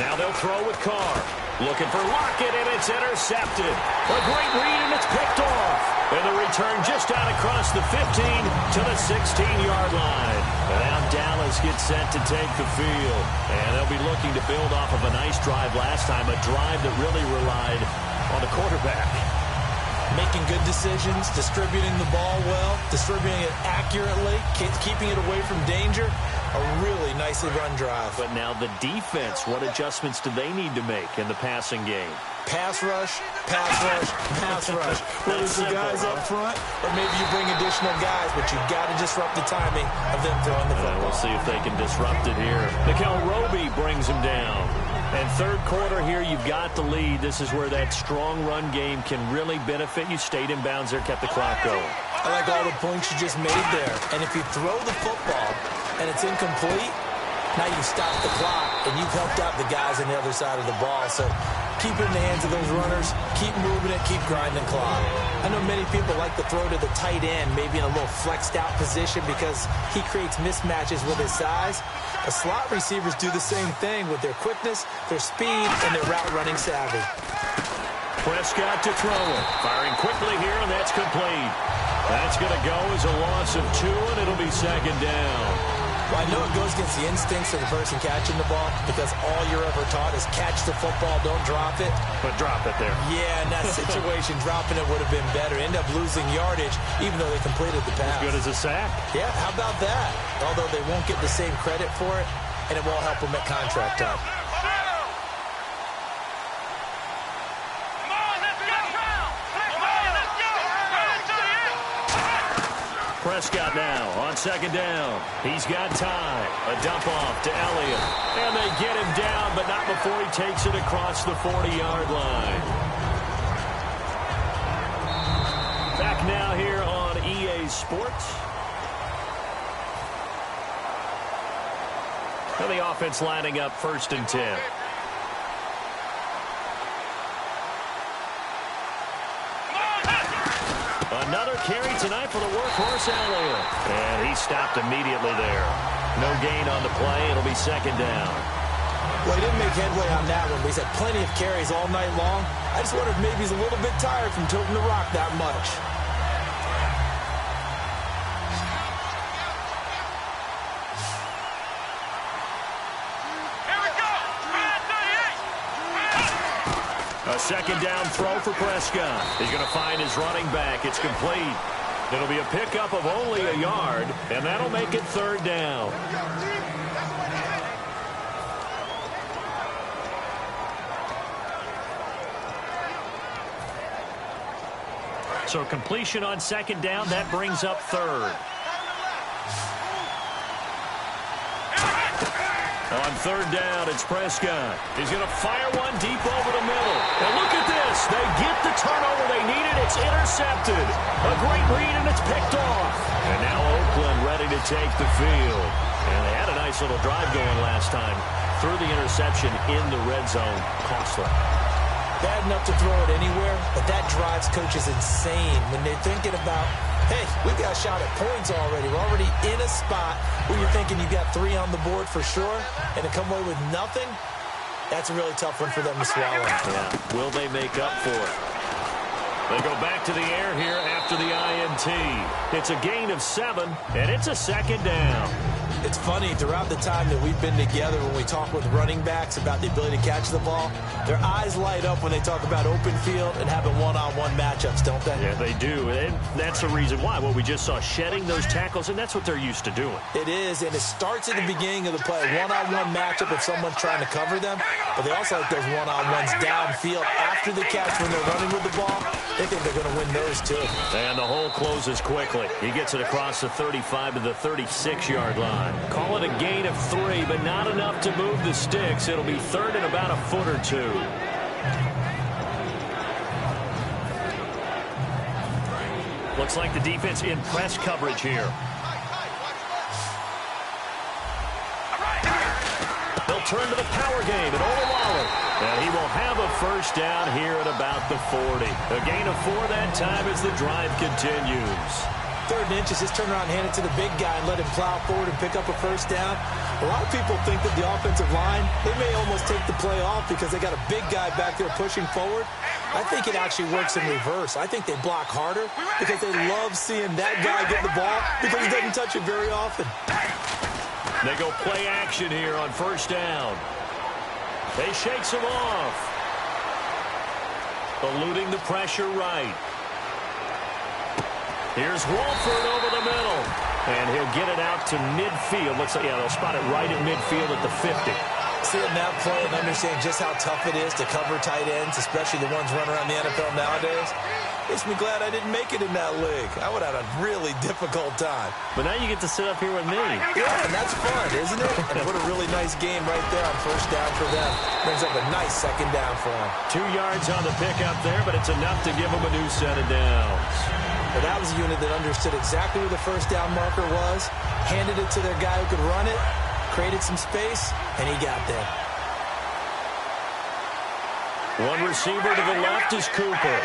Now they'll throw with Carr. Looking for Lockett, and it's intercepted. A great read, and it's picked off. And the return just out across the 15 to the 16-yard line. And now Dallas gets set to take the field. And they'll be looking to build off of a nice drive last time, a drive that really relied on the quarterback. Making good decisions, distributing the ball well, distributing it accurately, keeping it away from danger. A really nicely run drive. But now the defense, what adjustments do they need to make in the passing game? Pass rush, pass rush, pass rush. Whether it's the guys up front, or maybe you bring additional guys, but you've got to disrupt the timing of them throwing the football. We'll see if they can disrupt it here. Mikel Roby brings him down. And third quarter here, you've got the lead. This is where that strong run game can really benefit you. Stayed in bounds there, kept the clock going. I like all the points you just made there. And if you throw the football and it's incomplete, now you stop the clock, and you've helped out the guys on the other side of the ball. So keep it in the hands of those runners, keep moving it, keep grinding the clock. I know many people like to throw to the tight end, maybe in a little flexed out position because he creates mismatches with his size. The slot receivers do the same thing with their quickness, their speed, and their route running savvy. Prescott to throw it. Firing quickly here, and that's complete. That's going to go as a loss of 2, and it'll be second down. Well, I know it goes against the instincts of the person catching the ball because all you're ever taught is catch the football, don't drop it. But drop it there. Yeah, in that situation, dropping it would have been better. End up losing yardage, even though they completed the pass. As good as a sack. Yeah, how about that? Although they won't get the same credit for it, and it won't help them at contract time. Prescott now on second down. He's got time. A dump off to Elliott. And they get him down, but not before he takes it across the 40-yard line. Back now here on EA Sports. And the offense lining up 1st and 10. Another carry tonight for the workhorse Elliott. And he stopped immediately there. No gain on the play. It'll be second down. Well, he didn't make headway on that one, but he's had plenty of carries all night long. I just wonder if maybe he's a little bit tired from tilting the rock that much. A second down throw for Prescott. He's going to find his running back. It's complete. It'll be a pickup of only a yard, and that'll make it third down. So completion on second down, that brings up third. On third down, it's Prescott. He's going to fire one deep over the middle. And look at this. They get the turnover they needed. It's intercepted. A great read, and it's picked off. And now Oakland ready to take the field. And they had a nice little drive going last time. Threw the interception in the red zone. Costly. Bad enough to throw it anywhere, but that drives coaches insane when they're thinking about, hey, we got a shot at points already. We're already in a spot where you're thinking you got 3 on the board for sure, and to come away with nothing, that's a really tough one for them to swallow. Yeah. Will they make up for it? They go back to the air here after the INT. It's a gain of 7, and it's a second down. It's funny, throughout the time that we've been together, when we talk with running backs about the ability to catch the ball, their eyes light up when they talk about open field and having one-on-one matchups, don't they? Yeah, they do, and that's the reason why. Well, we just saw shedding those tackles, and that's what they're used to doing. It is, and it starts at the beginning of the play. One-on-one matchup if someone's trying to cover them, but they also like those one-on-ones downfield after the catch when they're running with the ball. They think they're going to win those, too. And the hole closes quickly. He gets it across the 35 to the 36-yard line. Call it a gain of 3, but not enough to move the sticks. It'll be third and about a foot or 2. Looks like the defense in press coverage here. They'll turn to the power game at Olawale. And he will have a first down here at about the 40. A gain of 4 that time as the drive continues. 3rd and inches, just turn around and hand it to the big guy and let him plow forward and pick up a first down. A lot of people think that the offensive line, they may almost take the play off because they got a big guy back there pushing forward. I think it actually works in reverse. I think they block harder because they love seeing that guy get the ball because he doesn't touch it very often. They go play action here on first down. They shakes him off. Eluding the pressure right. Here's Wolford over the middle. And he'll get it out to midfield. Looks like, yeah, they'll spot it right at midfield at the 50. Seeing that play and understand just how tough it is to cover tight ends, especially the ones running around the NFL nowadays, makes me glad I didn't make it in that league. I would have had a really difficult time. But now you get to sit up here with me. Yeah, and that's fun, isn't it? And what a really nice game right there on first down for them. Brings up a nice second down for them. 2 yards on the pickup there, but it's enough to give them a new set of downs. But that was a unit that understood exactly where the first down marker was, handed it to their guy who could run it, created some space, and he got there. One receiver to the left is Cooper.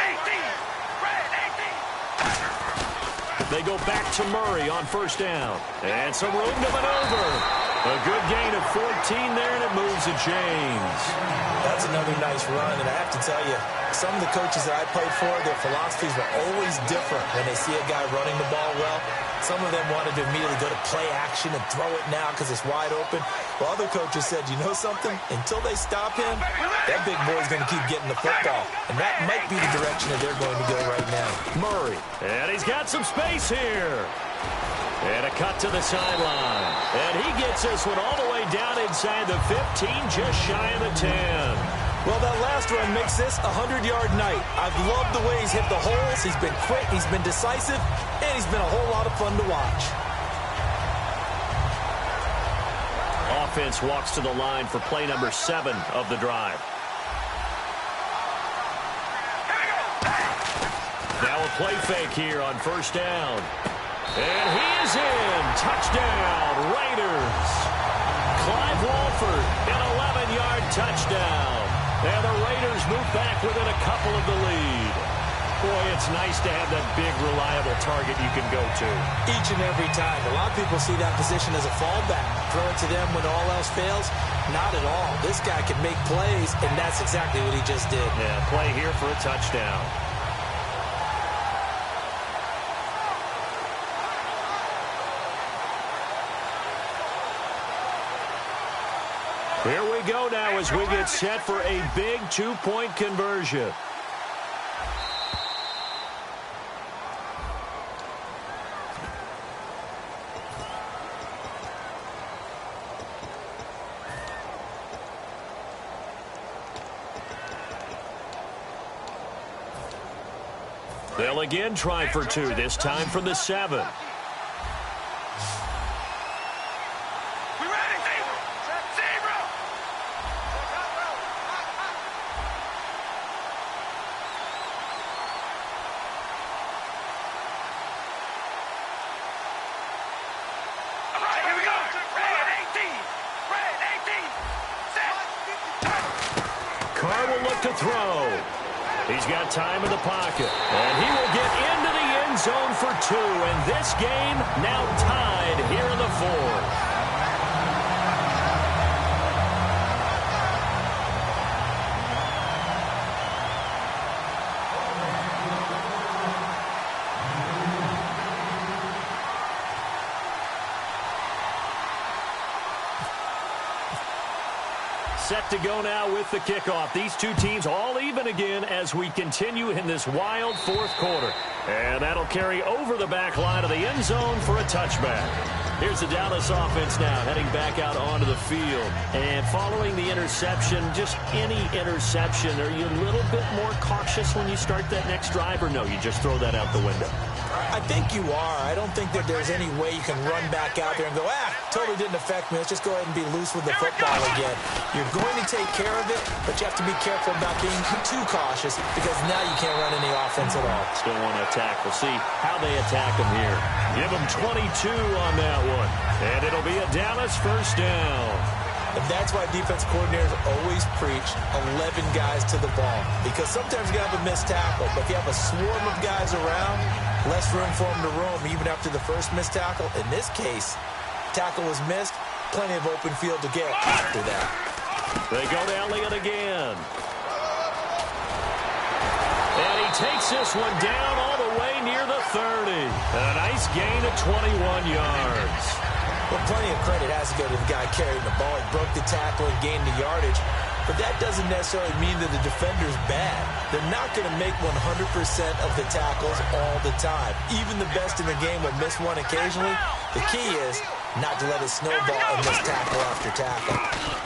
They go back to Murray on first down. And some room to maneuver. A good gain of 14 there, and it moves the chains. That's another nice run, and I have to tell you, some of the coaches that I played for, their philosophies were always different when they see a guy running the ball well. Some of them wanted to immediately go to play action and throw it now because it's wide open. While other coaches said, you know something? Until they stop him, that big boy's going to keep getting the football. And that might be the direction that they're going to go right now. Murray, and he's got some space here. And a cut to the sideline. And he gets this one all the way down inside the 15, just shy of the 10. Well, that last run makes this a 100-yard night. I've loved the way he's hit the holes. He's been quick, he's been decisive, and he's been a whole lot of fun to watch. Offense walks to the line for play number 7 of the drive. Now a play fake here on first down. And he is in. Touchdown, Raiders. Clive Wolford, an 11-yard touchdown. And the Raiders move back within a couple of the lead. Boy, it's nice to have that big, reliable target you can go to. Each and every time. A lot of people see that position as a fallback. Throw it to them when all else fails. Not at all. This guy can make plays, and that's exactly what he just did. Yeah, play here for a touchdown. Here we go now as we get set for a big 2-point conversion. They'll again try for 2, this time from the 7. He's got time in the pocket, and he will get into the end zone for 2, and this game now tied here in the 4th. Set to go now with the kickoff. These two teams all even again as we continue in this wild 4th quarter. And that'll carry over the back line of the end zone for a touchback. Here's the Dallas offense now heading back out onto the field. And following the interception, just any interception, are you a little bit more cautious when you start that next drive, or no, you just throw that out the window? I think you are. I don't think that there's any way you can run back out there and go, totally didn't affect me. Let's just go ahead and be loose with the football again. You're going to take care of it, but you have to be careful about being too cautious because now you can't run any offense at all. Still want to attack. We'll see how they attack him here. Give him 22 on that one. And it'll be a Dallas first down. And that's why defense coordinators always preach 11 guys to the ball. Because sometimes you have a missed tackle, but if you have a swarm of guys around, less room for them to roam even after the first missed tackle. In this case, tackle was missed, plenty of open field to get after that. They go to Elliott again. And he takes this one down all the way near the 30. A nice gain of 21 yards. Well, plenty of credit has to go to the guy carrying the ball. He broke the tackle and gained the yardage. But that doesn't necessarily mean that the defender's bad. They're not going to make 100% of the tackles all the time. Even the best in the game will miss one occasionally. The key is not to let it snowball and miss tackle after tackle.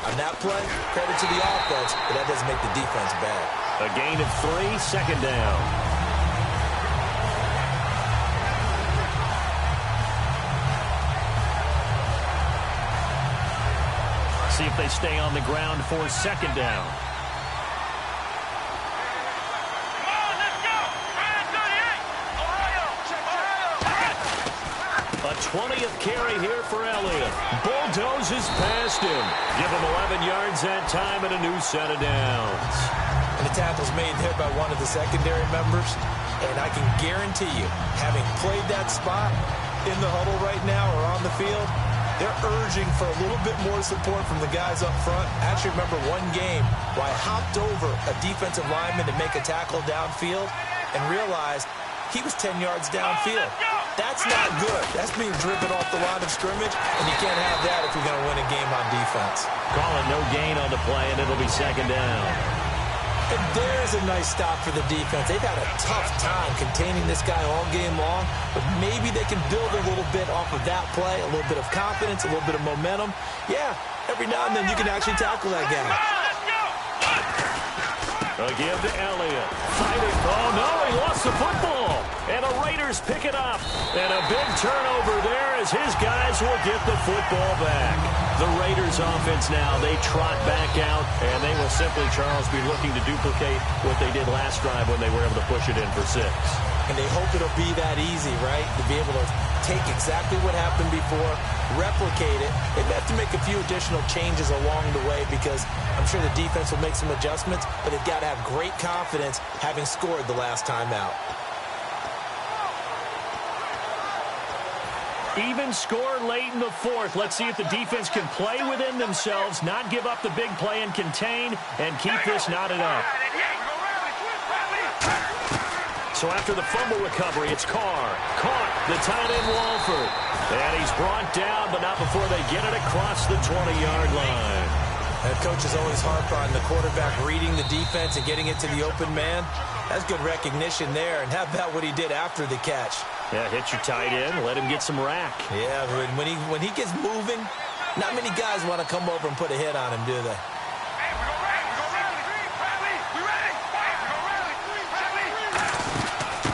On that play, credit to the offense, but that doesn't make the defense bad. A gain of 3, second down. See if they stay on the ground for second down. Come on, let's go. 38. Ohio. A 20th carry here for Elliott. Bulldozes past him. Give him 11 yards that time and a new set of downs. And the tackle's made there by one of the secondary members. And I can guarantee you, having played that spot in the huddle right now or on the field, they're urging for a little bit more support from the guys up front. I actually remember one game where I hopped over a defensive lineman to make a tackle downfield and realized he was 10 yards downfield. That's not good. That's being driven off the line of scrimmage, and you can't have that if you're going to win a game on defense. Call it no gain on the play, and it'll be second down. And there's a nice stop for the defense. They've had a tough time containing this guy all game long, but maybe they can build a little bit off of that play, a little bit of confidence, a little bit of momentum. Yeah, every now and then you can actually tackle that guy. A give to Elliott. Fighting. Oh, no, he lost the football. And the Raiders pick it up. And a big turnover there as his guys will get the football back. The Raiders offense now, they trot back out, and they will simply, Charles, be looking to duplicate what they did last drive when they were able to push it in for 6. And they hope it'll be that easy, right? To be able to take exactly what happened before, replicate it. They may have to make a few additional changes along the way because I'm sure the defense will make some adjustments, but they've got to have great confidence having scored the last time out. Even score late in the 4th. Let's see if the defense can play within themselves, not give up the big play and contain, and keep this knotted up. So after the fumble recovery, it's Carr. Caught the tight end Walford. And he's brought down, but not before they get it across the 20-yard line. And coaches always harp on the quarterback reading the defense and getting it to the open man. That's good recognition there. And how about what he did after the catch? Yeah, hit your tight end, let him get some rack. Yeah, when he gets moving, not many guys want to come over and put a hit on him, do they?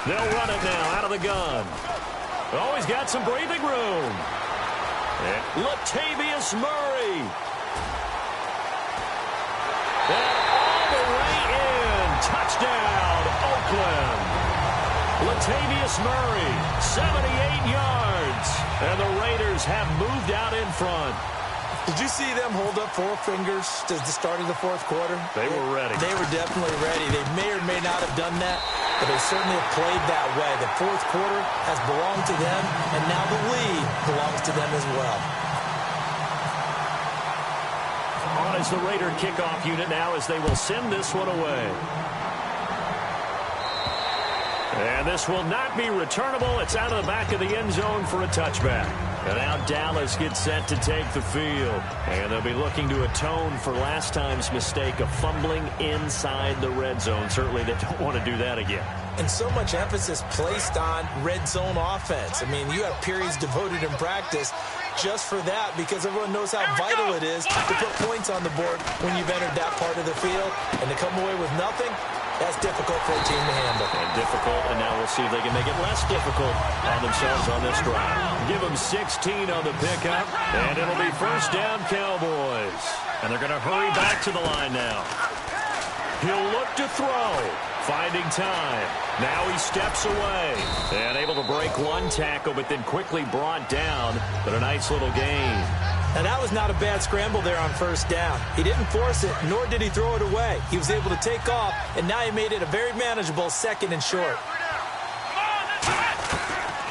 They'll run it now out of the gun. Oh, he's got some breathing room. Latavius Murray. And all the way in. Touchdown, Oakland. Latavius Murray, 78 yards. And the Raiders have moved out in front. Did you see them hold up 4 fingers to the start of the 4th quarter? They were ready. They were definitely ready. They may or may not have done that, but they certainly have played that way. The 4th quarter has belonged to them, and now the lead belongs to them as well. On is the Raider kickoff unit now as they will send this one away. And this will not be returnable. It's out of the back of the end zone for a touchback. And now Dallas gets set to take the field. And they'll be looking to atone for last time's mistake of fumbling inside the red zone. Certainly they don't want to do that again. And so much emphasis placed on red zone offense. I mean, you have periods devoted in practice just for that because everyone knows how vital it is to put points on the board when you've entered that part of the field. And to come away with nothing, That's difficult for a team to handle. And difficult, and now we'll see if they can make it less difficult on themselves on this drive. Give them 16 on the pickup, and it'll be first down Cowboys. And they're going to hurry back to the line now. He'll look to throw, finding time. Now he steps away and able to break one tackle, but then quickly brought down. But a nice little gain. Now, that was not a bad scramble there on first down. He didn't force it, nor did he throw it away. He was able to take off, and now he made it a very manageable second and short.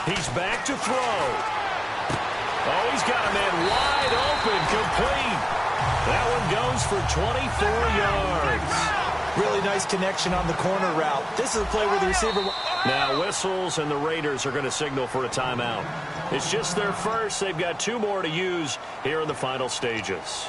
He's back to throw. Oh, he's got a man wide open, complete. That one goes for 24 yards. Really nice connection on the corner route. This is a play where the receiver... Now whistles, and the Raiders are going to signal for a timeout. It's just their first. They've got 2 more to use here in the final stages.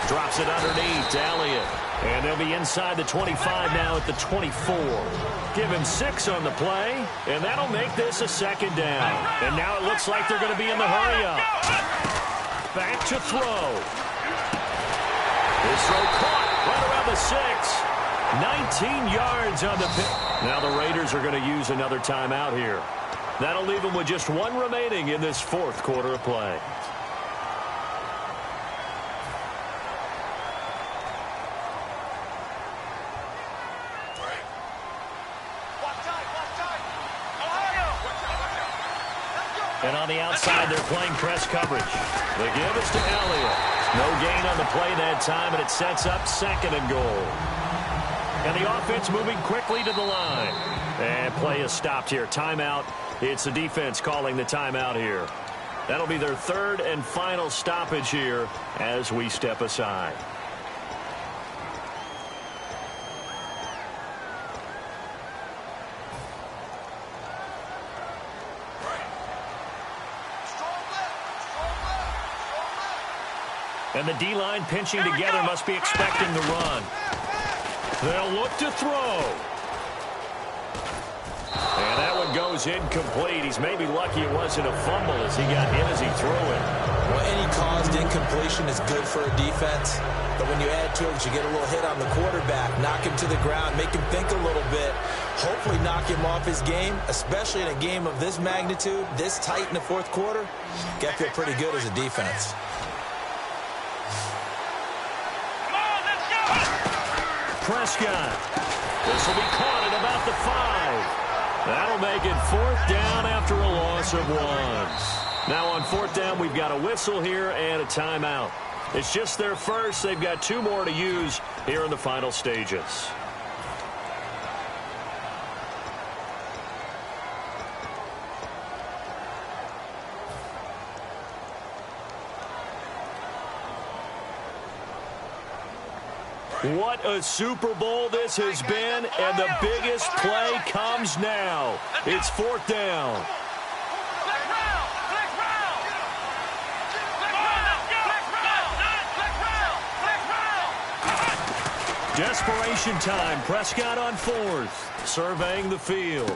Drops it underneath to Elliott. And they'll be inside the 25 now at the 24. Give him 6 on the play, and that'll make this a second down. And now it looks like they're going to be in the hurry-up. Back to throw. His throw caught right around the 6. 19 yards on the pick. Now the Raiders are going to use another timeout here. That'll leave them with just 1 remaining in this 4th quarter of play. And on the outside, they're playing press coverage. The give is to Elliott. No gain on the play that time, and it sets up 2nd and goal. And the offense moving quickly to the line. And play is stopped here. Timeout. It's the defense calling the timeout here. That'll be their 3rd and final stoppage here as we step aside. And the D-line pinching together must be expecting the run. They'll look to throw. And that one goes incomplete. He's maybe lucky it wasn't a fumble as he got hit as he threw it. Well, any caused incompletion is good for a defense. But when you add to it, you get a little hit on the quarterback, knock him to the ground, make him think a little bit, hopefully knock him off his game, especially in a game of this magnitude, this tight in the 4th quarter. Got to feel pretty good as a defense. Prescott. This will be caught at about the 5. That'll make it 4th down after a loss of 1. Now on 4th down, we've got a whistle here and a timeout. It's just their first. They've got 2 more to use here in the final stages. What a Super Bowl this has been, and the biggest play comes now. It's 4th down. Desperation time. Prescott on 4th, surveying the field.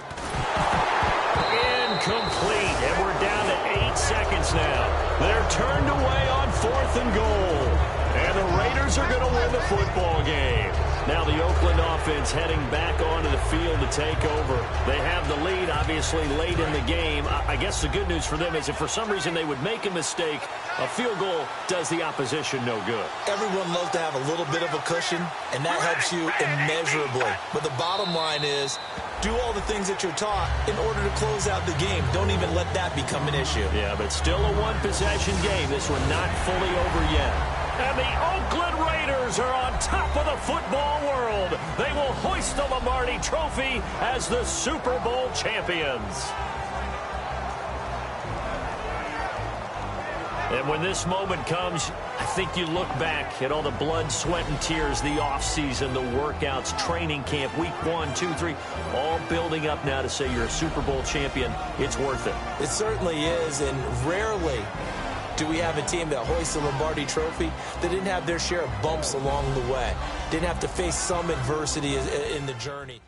Incomplete, and we're down to 8 seconds now. They're turned away on 4th and goal. And the Raiders are going to win the football game. Now the Oakland offense heading back onto the field to take over. They have the lead, obviously, late in the game. I guess the good news for them is if for some reason they would make a mistake, a field goal does the opposition no good. Everyone loves to have a little bit of a cushion, and that helps you immeasurably. But the bottom line is, do all the things that you're taught in order to close out the game. Don't even let that become an issue. Yeah, but still a one-possession game. This one not fully over yet. And the Oakland Raiders are on top of the football world. They will hoist the Lombardi Trophy as the Super Bowl champions. And when this moment comes, I think you look back at all the blood, sweat, and tears, the offseason, the workouts, training camp, week 1, 2, 3, all building up now to say you're a Super Bowl champion. It's worth it. It certainly is, and rarely do we have a team that hoists the Lombardi Trophy that didn't have their share of bumps along the way, didn't have to face some adversity in the journey.